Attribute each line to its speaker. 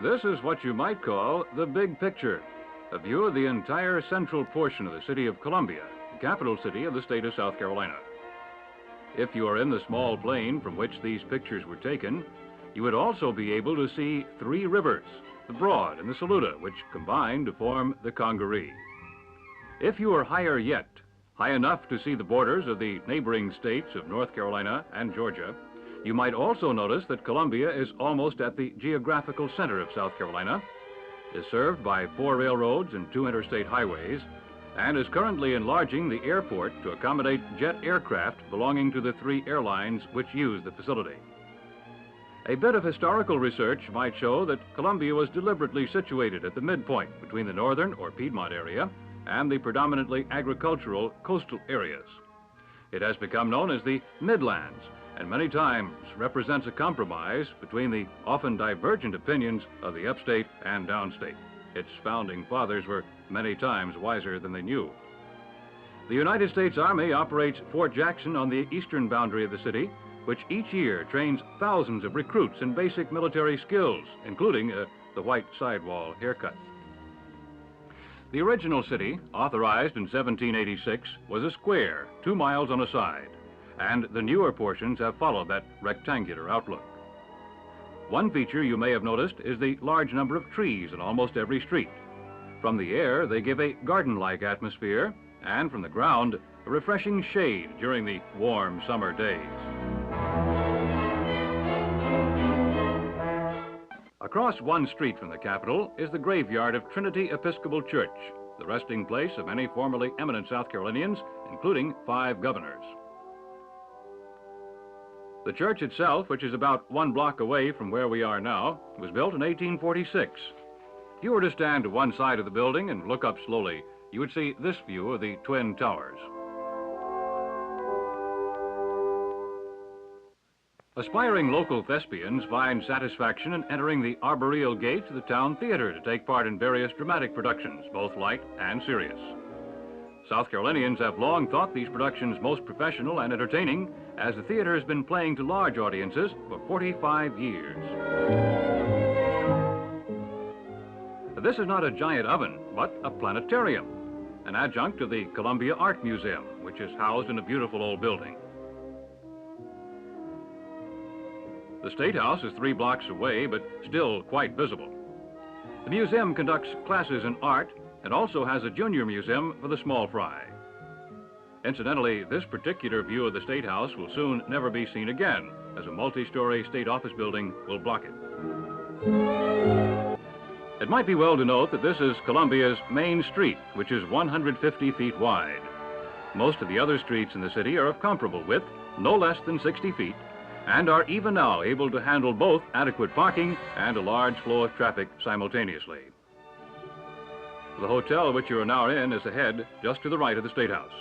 Speaker 1: This is what you might call the big picture, a view of the entire central portion of the city of Columbia, the capital city of the state of South Carolina. If you are in the small plane from which these pictures were taken, you would also be able to see three rivers, the Broad and the Saluda, which combine to form the Congaree. If you are higher yet, high enough to see the borders of the neighboring states of North Carolina and Georgia, you might also notice that Columbia is almost at the geographical center of South Carolina, is served by 4 railroads and 2 interstate highways, and is currently enlarging the airport to accommodate jet aircraft belonging to the 3 airlines which use the facility. A bit of historical research might show that Columbia was deliberately situated at the midpoint between the northern or Piedmont area and the predominantly agricultural coastal areas. It has become known as the Midlands, and many times represents a compromise between the often divergent opinions of the upstate and downstate. Its founding fathers were many times wiser than they knew. The United States Army operates Fort Jackson on the eastern boundary of the city, which each year trains thousands of recruits in basic military skills, including the white sidewall haircut. The original city, authorized in 1786, was a square, 2 miles on a side, and the newer portions have followed that rectangular outlook. One feature you may have noticed is the large number of trees in almost every street. From the air, they give a garden-like atmosphere, and from the ground, a refreshing shade during the warm summer days. Across one street from the Capitol is the graveyard of Trinity Episcopal Church, the resting place of many formerly eminent South Carolinians, including 5 governors. The church itself, which is about 1 block away from where we are now, was built in 1846. If you were to stand to one side of the building and look up slowly, you would see this view of the Twin Towers. Aspiring local thespians find satisfaction in entering the arboreal gates of the town theater to take part in various dramatic productions, both light and serious. South Carolinians have long thought these productions most professional and entertaining, as the theater has been playing to large audiences for 45 years. This is not a giant oven, but a planetarium, an adjunct to the Columbia Art Museum, which is housed in a beautiful old building. The State House is 3 blocks away, but still quite visible. The museum conducts classes in art and also has a junior museum for the small fry. Incidentally, this particular view of the State House will soon never be seen again, as a multi-story state office building will block it. It might be well to note that this is Columbia's main street, which is 150 feet wide. Most of the other streets in the city are of comparable width, no less than 60 feet, and are even now able to handle both adequate parking and a large flow of traffic simultaneously. The hotel which you are now in is ahead, just to the right of the State House.